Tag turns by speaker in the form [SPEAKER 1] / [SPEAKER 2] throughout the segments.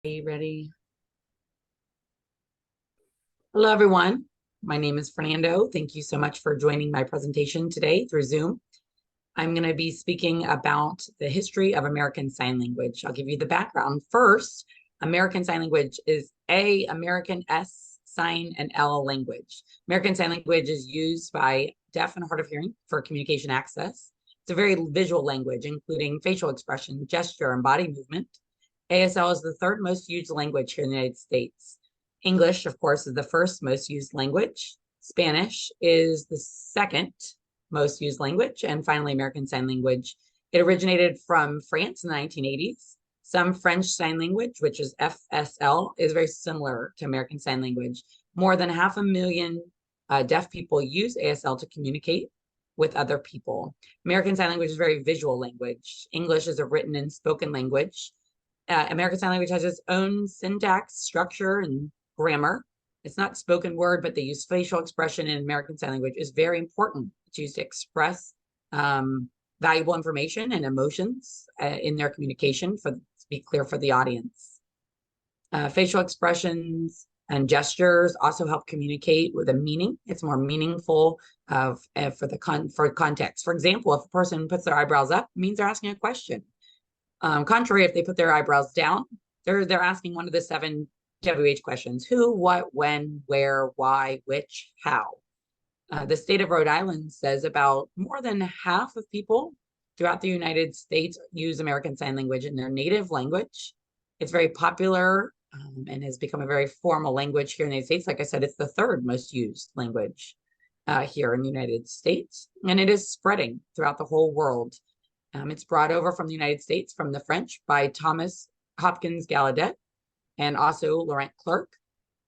[SPEAKER 1] Are you ready? Hello, everyone. My name is Fernando. Thank you so much for joining my presentation today through Zoom. I'm going to be speaking about the history of American Sign Language. I'll give you the background. First, American Sign Language is A, American S sign and L language. American Sign Language is used by deaf and hard of hearing for communication access. It's a very visual language, including facial expression, gesture, and body movement. ASL is the third most used language here in the United States. English, of course, is the first most used language. Spanish is the second most used language. And finally, American Sign Language. It originated from France in the 1980s. Some French Sign Language, which is FSL, is very similar to American Sign Language. More than 500,000 deaf people use ASL to communicate with other people. American Sign Language is a very visual language. English is a written and spoken language. American Sign Language has its own syntax, structure, and grammar. It's not spoken word, but they use facial expression in American Sign Language. Is very important. It's used to express valuable information and emotions in their communication, to be clear for the audience. Facial expressions and gestures also help communicate with a meaning. It's more meaningful for context. For example, if a person puts their eyebrows up, it means they're asking a question. Contrary, if they put their eyebrows down, they're asking one of the 7 WH questions: who, what, when, where, why, which, how. The state of Rhode Island says about more than half of people throughout the United States use American Sign Language in their native language. It's very popular and has become a very formal language here in the United States. Like I said, it's the third most used language here in the United States, and it is spreading throughout the whole world. It's brought over from the United States from the French by Thomas Hopkins Gallaudet and also Laurent Clerc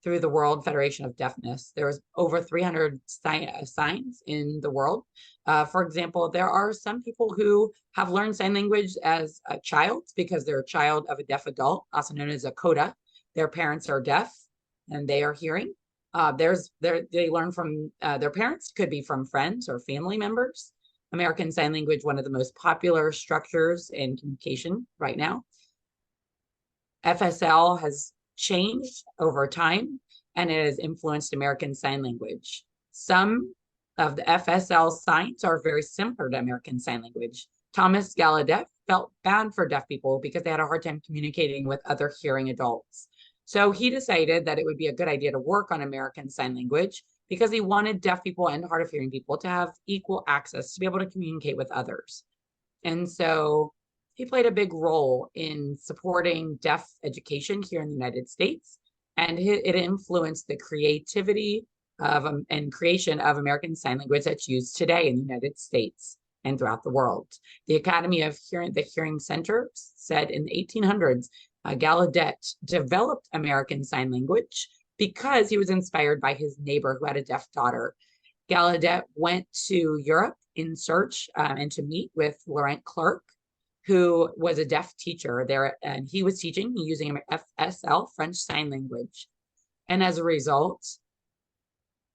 [SPEAKER 1] through the World Federation of Deafness. There was over 300 signs in the world. For example, there are some people who have learned sign language as a child because they're a child of a deaf adult, also known as a coda. Their parents are deaf and they are hearing. They learn from their parents, could be from friends or family members. American Sign Language, one of the most popular structures in communication right now. FSL has changed over time, and it has influenced American Sign Language. Some of the FSL signs are very similar to American Sign Language. Thomas Gallaudet felt bad for deaf people because they had a hard time communicating with other hearing adults. So he decided that it would be a good idea to work on American Sign Language because he wanted deaf people and hard of hearing people to have equal access to be able to communicate with others. And so he played a big role in supporting deaf education here in the United States, and it influenced the creativity and creation of American Sign Language that's used today in the United States and throughout the world. The Academy of Hearing, the Hearing Center, said in the 1800s, Gallaudet developed American Sign Language because he was inspired by his neighbor who had a deaf daughter. Gallaudet went to Europe in search and to meet with Laurent Clerc, who was a deaf teacher there, and he was teaching using FSL, French Sign Language. And as a result,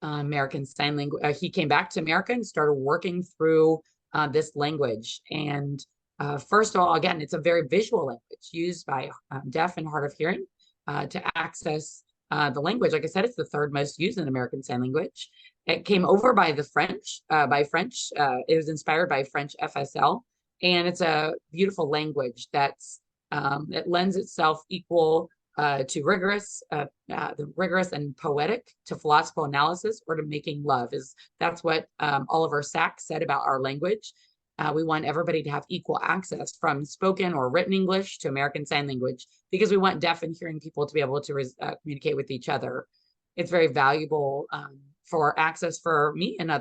[SPEAKER 1] American Sign Language, he came back to America and started working through this language. And first of all, again, it's a very visual language used by deaf and hard of hearing to access the language. Like I said, it's the third most used in American Sign Language. It came over by the French, it was inspired by French FSL, and it's a beautiful language that's it lends itself equal to rigorous and poetic, to philosophical analysis, or to making love. That's what Oliver Sacks said about our language. We want everybody to have equal access from spoken or written English to American Sign Language because we want deaf and hearing people to be able to communicate with each other. It's very valuable for access for me and others.